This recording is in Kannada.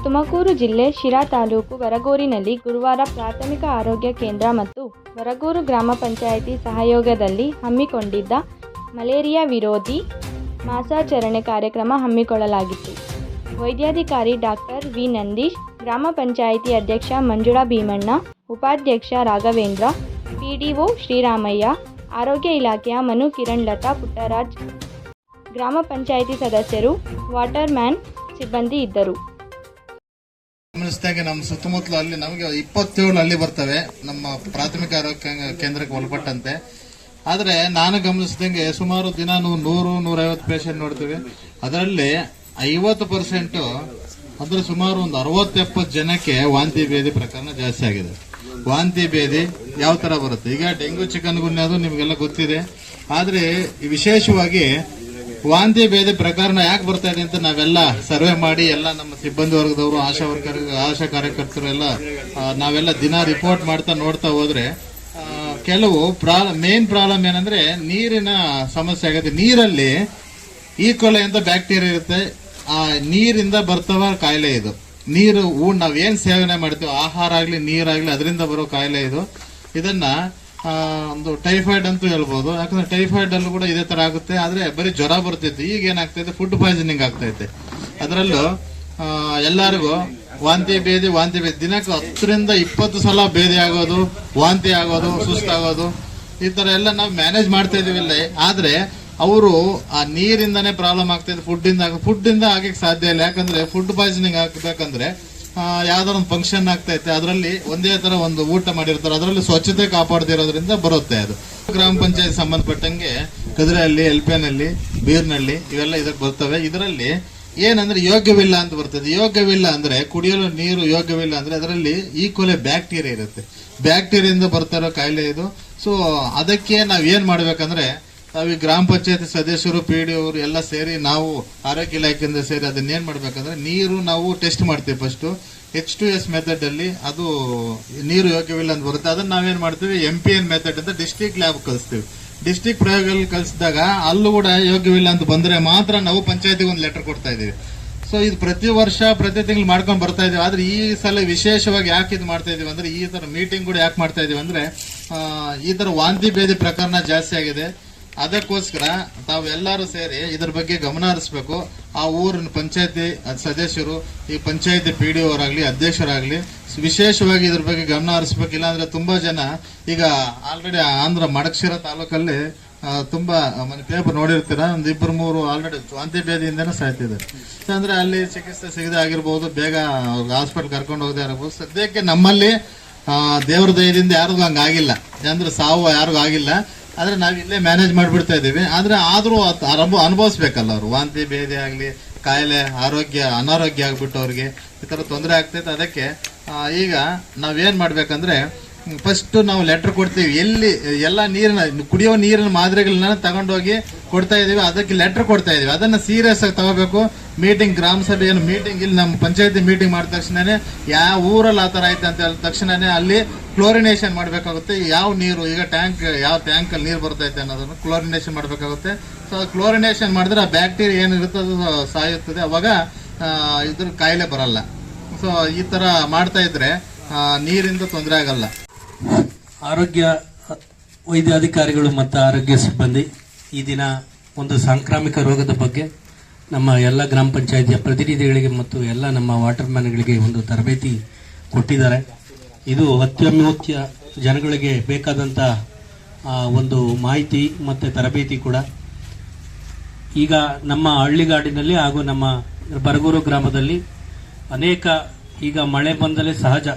ತುಮಕೂರು ಜಿಲ್ಲೆ ಶಿರಾ ತಾಲೂಕು ವರಗೂರಿನಲ್ಲಿ ಗುರುವಾರ ಪ್ರಾಥಮಿಕ ಆರೋಗ್ಯ ಕೇಂದ್ರ ಮತ್ತು ವರಗೂರು ಗ್ರಾಮ ಪಂಚಾಯಿತಿ ಸಹಯೋಗದಲ್ಲಿ ಹಮ್ಮಿಕೊಂಡಿದ್ದ ಮಲೇರಿಯಾ ವಿರೋಧಿ ಮಾಸಾಚರಣೆ ಕಾರ್ಯಕ್ರಮ ಹಮ್ಮಿಕೊಳ್ಳಲಾಗಿತ್ತು. ವೈದ್ಯಾಧಿಕಾರಿ ಡಾಕ್ಟರ್ ವಿ ನಂದೀಶ್, ಗ್ರಾಮ ಪಂಚಾಯಿತಿ ಅಧ್ಯಕ್ಷ ಮಂಜುಳಾ ಭೀಮಣ್ಣ, ಉಪಾಧ್ಯಕ್ಷ ರಾಘವೇಂದ್ರ, ಪಿಡಿಒ ಶ್ರೀರಾಮಯ್ಯ, ಆರೋಗ್ಯ ಇಲಾಖೆಯ ಮನು ಕಿರಣ್ ಲತಾ ಪುಟ್ಟರಾಜ್, ಗ್ರಾಮ ಪಂಚಾಯಿತಿ ಸದಸ್ಯರು, ವಾಟರ್ ಮ್ಯಾನ್ ಸಿಬ್ಬಂದಿ ಇದ್ದರು. ಗಮನಿಸಿದಾಗ ನಮ್ಮ ಸುತ್ತಮುತ್ತಲು ಅಲ್ಲಿ ನಮಗೆ 27 ಹಳ್ಳಿ ಬರ್ತವೆ ನಮ್ಮ ಪ್ರಾಥಮಿಕ ಆರೋಗ್ಯ ಕೇಂದ್ರಕ್ಕೆ ಒಳಪಟ್ಟಂತೆ. ಆದರೆ ನಾನು ಗಮನಿಸಿದಂಗೆ ಸುಮಾರು ದಿನ 100-150 ಪೇಷಂಟ್ ನೋಡ್ತೀವಿ. ಅದರಲ್ಲಿ 50% ಅಂದ್ರೆ ಸುಮಾರು ಒಂದು 60-70 ಜನಕ್ಕೆ ವಾಂತಿ ಭೇದಿ ಪ್ರಕರಣ ಜಾಸ್ತಿ ಆಗಿದೆ. ವಾಂತಿ ಭೇದಿ ಯಾವ ತರ ಬರುತ್ತೆ? ಈಗ ಡೆಂಗು ಚಿಕನ್ ಗುನ್ಯ ಅದು ನಿಮಗೆಲ್ಲ ಗೊತ್ತಿದೆ. ಆದ್ರೆ ವಿಶೇಷವಾಗಿ ವಾಂತಿ ಭೇದಿ ಪ್ರಕರಣ ಯಾಕೆ ಬರ್ತಾ ಇದೆ ಅಂತ ನಾವೆಲ್ಲ ಸರ್ವೆ ಮಾಡಿ ಎಲ್ಲ ನಮ್ಮ ಸಿಬ್ಬಂದಿ ವರ್ಗದವರು, ಆಶಾ ಕಾರ್ಯಕರ್ತರು ಎಲ್ಲ ನಾವೆಲ್ಲ ದಿನ ರಿಪೋರ್ಟ್ ಮಾಡ್ತಾ ನೋಡ್ತಾ ಹೋದ್ರೆ ಕೆಲವು ಮೇನ್ ಪ್ರಾಬ್ಲಮ್ ಏನಂದ್ರೆ ನೀರಿನ ಸಮಸ್ಯೆ ಆಗುತ್ತೆ. ನೀರಲ್ಲಿ ಈಕೋಲೆ ಅಂತ ಬ್ಯಾಕ್ಟೀರಿಯಾ ಇರುತ್ತೆ. ಆ ನೀರಿಂದ ಬರ್ತವ ಕಾಯಿಲೆ ಇದು. ನೀರು ನಾವೇನ್ ಸೇವನೆ ಮಾಡ್ತೀವಿ, ಆಹಾರ ಆಗ್ಲಿ ನೀರಾಗ್ಲಿ, ಅದರಿಂದ ಬರೋ ಕಾಯಿಲೆ ಇದು. ಇದನ್ನ ಒಂದು ಟೈಫಾಯ್ಡ್ ಅಂತೂ ಹೇಳ್ಬೋದು. ಯಾಕಂದ್ರೆ ಟೈಫಾಯ್ಡ್ ಅಲ್ಲೂ ಕೂಡ ಇದೇ ತರ ಆಗುತ್ತೆ. ಆದ್ರೆ ಬರೀ ಜ್ವರ ಬರ್ತೈತೆ. ಈಗ ಏನಾಗ್ತೈತೆ, ಫುಡ್ ಪಾಯ್ಸನಿಂಗ್ ಆಗ್ತೈತೆ. ಅದರಲ್ಲೂ ಎಲ್ಲರಿಗೂ ವಾಂತಿ ಭೇದಿ ದಿನಕ್ಕೆ 10-20 ಸಲ ಭೇದಿ ಆಗೋದು, ವಾಂತಿ ಆಗೋದು, ಸುಸ್ತಾಗೋದು, ಈ ತರ ಎಲ್ಲ ನಾವು ಮ್ಯಾನೇಜ್ ಮಾಡ್ತಾ ಇದೀವಿ ಇಲ್ಲ. ಆದ್ರೆ ಅವರು ಆ ನೀರಿಂದಾನೇ ಪ್ರಾಬ್ಲಮ್ ಆಗ್ತೈತೆ. ಫುಡ್ ಇಂದ ಆಗಕ್ಕೆ ಸಾಧ್ಯ ಇಲ್ಲ. ಯಾಕಂದ್ರೆ ಫುಡ್ ಪಾಯ್ಸನಿಂಗ್ ಆಗ್ಬೇಕಂದ್ರೆ ಯಾವ್ದಾರ ಒಂದು ಫಂಕ್ಷನ್ ಆಗ್ತೈತೆ, ಅದರಲ್ಲಿ ಒಂದೇ ತರ ಒಂದು ಊಟ ಮಾಡಿರ್ತಾರೆ, ಅದರಲ್ಲಿ ಸ್ವಚ್ಛತೆ ಕಾಪಾಡದಿರೋದ್ರಿಂದ ಬರುತ್ತೆ ಅದು. ಗ್ರಾಮ ಪಂಚಾಯತ್ ಸಂಬಂಧಪಟ್ಟಂಗೆ ಕದ್ರೆಹಳ್ಳಿ, ಎಲ್ಪೇನಲ್ಲಿ, ಬೀರ್ನಳ್ಳಿ ಇವೆಲ್ಲ ಇದಕ್ಕೆ ಬರ್ತವೆ. ಇದರಲ್ಲಿ ಏನಂದ್ರೆ ಯೋಗ್ಯವಿಲ್ಲ ಅಂತ ಬರ್ತದೆ. ಯೋಗ್ಯವಿಲ್ಲ ಅಂದ್ರೆ ಕುಡಿಯಲು ನೀರು ಯೋಗ್ಯವಿಲ್ಲ ಅಂದ್ರೆ ಅದರಲ್ಲಿ ಈಕೋಲೆ ಬ್ಯಾಕ್ಟೀರಿಯಾ ಇರುತ್ತೆ. ಬ್ಯಾಕ್ಟೀರಿಯಿಂದ ಬರ್ತಾರೋ ಕಾಯಿಲೆ ಇದು. ಸೊ ಅದಕ್ಕೆ ನಾವ್ ಏನ್ ಮಾಡ್ಬೇಕಂದ್ರೆ ನಾವು ಈ ಗ್ರಾಮ ಪಂಚಾಯತಿ ಸದಸ್ಯರು, ಪಿಡಿಒ ಅವರು ಎಲ್ಲ ಸೇರಿ, ನಾವು ಆರೋಗ್ಯ ಇಲಾಖೆಯಿಂದ ಸೇರಿ ಅದನ್ನೇನ್ ಮಾಡ್ಬೇಕಂದ್ರೆ ನೀರು ನಾವು ಟೆಸ್ಟ್ ಮಾಡ್ತೀವಿ. ಫಸ್ಟ್ H2S ಮೆಥಡ್ ಅಲ್ಲಿ ಅದು ನೀರು ಯೋಗ್ಯವಿಲ್ಲ ಅಂತ ಬರುತ್ತೆ. ಅದನ್ನ ನಾವೇನ್ ಮಾಡ್ತೀವಿ, MPN ಮೆಥಡ್ ಅಂತ ಡಿಸ್ಟ್ರಿಕ್ಟ್ ಲ್ಯಾಬ್ ಕಳಿಸ್ತೀವಿ. ಡಿಸ್ಟ್ರಿಕ್ಟ್ ಪ್ರಯೋಗದಲ್ಲಿ ಕಳಿಸಿದಾಗ ಅಲ್ಲೂ ಕೂಡ ಯೋಗ್ಯವಿಲ್ಲ ಅಂತ ಬಂದ್ರೆ ಮಾತ್ರ ನಾವು ಪಂಚಾಯತಿಗೆ ಒಂದು ಲೆಟರ್ ಕೊಡ್ತಾ ಇದೀವಿ. ಸೊ ಇದು ಪ್ರತಿ ವರ್ಷ ಪ್ರತಿ ತಿಂಗಳು ಮಾಡ್ಕೊಂಡು ಬರ್ತಾ ಇದೀವಿ. ಆದ್ರೆ ಈ ಸಲ ವಿಶೇಷವಾಗಿ ಯಾಕೆ ಇದು ಮಾಡ್ತಾ ಇದೀವಿ ಅಂದ್ರೆ, ಈ ತರ ಮೀಟಿಂಗ್ ಕೂಡ ಯಾಕೆ ಮಾಡ್ತಾ ಇದೀವಿ ಅಂದ್ರೆ ಈ ತರ ವಾಂತಿ ಭೇದಿ ಪ್ರಕರಣ ಜಾಸ್ತಿ ಆಗಿದೆ. ಅದಕ್ಕೋಸ್ಕರ ತಾವೆಲ್ಲರೂ ಸೇರಿ ಇದ್ರ ಬಗ್ಗೆ ಗಮನ ಹರಿಸಬೇಕು. ಆ ಊರಿನ ಪಂಚಾಯತಿ ಸದಸ್ಯರು, ಈ ಪಂಚಾಯತಿ ಪಿಡಿಒ ಅವರಾಗ್ಲಿ, ಅಧ್ಯಕ್ಷರಾಗ್ಲಿ ವಿಶೇಷವಾಗಿ ಇದ್ರ ಬಗ್ಗೆ ಗಮನ ಹರಿಸಬೇಕು. ಇಲ್ಲಾಂದ್ರೆ ತುಂಬಾ ಜನ ಈಗ ಆಲ್ರೆಡಿ ಆಂಧ್ರ ಮಡಕ್ಷಿರ ತಾಲೂಕಲ್ಲಿ ತುಂಬಾ ಪೇಪರ್ ನೋಡಿರ್ತೀರ, ಒಂದ್ 2-3 ಆಲ್ರೆಡಿ ವಾಂತಿ ಭೇದಿಯಿಂದನೇ ಸಾಯ್ತಿದ್ದಾರೆ. ಅಂದ್ರೆ ಅಲ್ಲಿ ಚಿಕಿತ್ಸೆ ಸಿಗದೆ ಆಗಿರ್ಬೋದು, ಬೇಗ ಹಾಸ್ಪಿಟಲ್ ಕರ್ಕೊಂಡು ಹೋಗದೆ ಆಗಿರ್ಬೋದು. ಸದ್ಯಕ್ಕೆ ನಮ್ಮಲ್ಲಿ ದೇವ್ರ ದಯದಿಂದ ಯಾರಿಗೂ ಹಂಗಾಗಿಲ್ಲ, ಅಂದ್ರೆ ಸಾವು ಯಾರಿಗೂ ಆಗಿಲ್ಲ. ಆದ್ರೆ ನಾವ್ ಇಲ್ಲೇ ಮ್ಯಾನೇಜ್ ಮಾಡ್ಬಿಡ್ತಾ ಇದೀವಿ. ಆದ್ರೂ ಅನುಭವಿಸ್ಬೇಕಲ್ಲ ಅವರು. ವಾಂತಿ ಭೇದಿ ಆಗ್ಲಿ, ಕಾಯಿಲೆ, ಅನಾರೋಗ್ಯ ಆಗ್ಬಿಟ್ಟು ಅವ್ರಿಗೆ ಈ ತರ ತೊಂದರೆ ಆಗ್ತೈತೆ. ಅದಕ್ಕೆ ಈಗ ನಾವೇನ್ ಮಾಡ್ಬೇಕಂದ್ರೆ ಫಸ್ಟ್ ನಾವು ಲೆಟರ್ ಕೊಡ್ತೀವಿ. ಎಲ್ಲಿ ಎಲ್ಲ ಕುಡಿಯೋ ನೀರಿನ ಮಾದರಿಗಳನ್ನ ತಗೊಂಡೋಗಿ ಕೊಡ್ತಾ ಇದೀವಿ. ಅದಕ್ಕೆ ಲೆಟರ್ ಕೊಡ್ತಾ ಇದೀವಿ. ಅದನ್ನ ಸೀರಿಯಸ್ ಆಗಿ ತಗೋಬೇಕು. ಮೀಟಿಂಗ್, ಗ್ರಾಮ ಸಭೆ ಏನು ಮೀಟಿಂಗ್, ಇಲ್ಲಿ ನಮ್ಮ ಪಂಚಾಯತಿ ಮೀಟಿಂಗ್ ಮಾಡಿದ ತಕ್ಷಣನೇ ಯಾವ ಊರಲ್ಲಿ ಆ ತರ ಆಯ್ತು ಅಂತ ಹೇಳಿದ ತಕ್ಷಣನೇ ಅಲ್ಲಿ ಕ್ಲೋರಿನೇಷನ್ ಮಾಡ್ಬೇಕಾಗುತ್ತೆ. ಯಾವ ನೀರು, ಈಗ ಯಾವ ಟ್ಯಾಂಕ್ ಅಲ್ಲಿ ನೀರು ಬರ್ತೈತೆ ಅನ್ನೋದನ್ನು ಕ್ಲೋರಿನೇಷನ್ ಮಾಡ್ಬೇಕಾಗುತ್ತೆ. ಸೊ ಕ್ಲೋರಿನೇಷನ್ ಮಾಡಿದ್ರೆ ಆ ಬ್ಯಾಕ್ಟೀರಿಯಾ ಏನಿರುತ್ತೆ ಅದು ಸಾಯುತ್ತದೆ. ಅವಾಗ ಇದ್ರ ಕಾಯಿಲೆ ಬರಲ್ಲ. ಸೊ ಈ ತರ ಮಾಡ್ತಾ ಇದ್ರೆ ನೀರಿಂದ ತೊಂದರೆ ಆಗಲ್ಲ. ಆರೋಗ್ಯ ವೈದ್ಯಾಧಿಕಾರಿಗಳು ಮತ್ತು ಆರೋಗ್ಯ ಸಿಬ್ಬಂದಿ ಈ ದಿನ ಒಂದು ಸಾಂಕ್ರಾಮಿಕ ರೋಗದ ಬಗ್ಗೆ ನಮ್ಮ ಎಲ್ಲ ಗ್ರಾಮ ಪಂಚಾಯಿತಿಯ ಪ್ರತಿನಿಧಿಗಳಿಗೆ ಮತ್ತು ಎಲ್ಲ ನಮ್ಮ ವಾಟರ್ ಮ್ಯಾನ್ಗಳಿಗೆ ಒಂದು ತರಬೇತಿ ಕೊಟ್ಟಿದ್ದಾರೆ. ಇದು ಅತ್ಯಮೂಲ್ಯ ಜನಗಳಿಗೆ ಬೇಕಾದಂಥ ಒಂದು ಮಾಹಿತಿ ಮತ್ತು ತರಬೇತಿ ಕೂಡ. ಈಗ ನಮ್ಮ ಹಳ್ಳಿಗಾಡಿನಲ್ಲಿ ಹಾಗೂ ನಮ್ಮ ಬರಗೂರು ಗ್ರಾಮದಲ್ಲಿ ಅನೇಕ ಈಗ ಮಳೆ ಬಂದಲೇ ಸಹಜ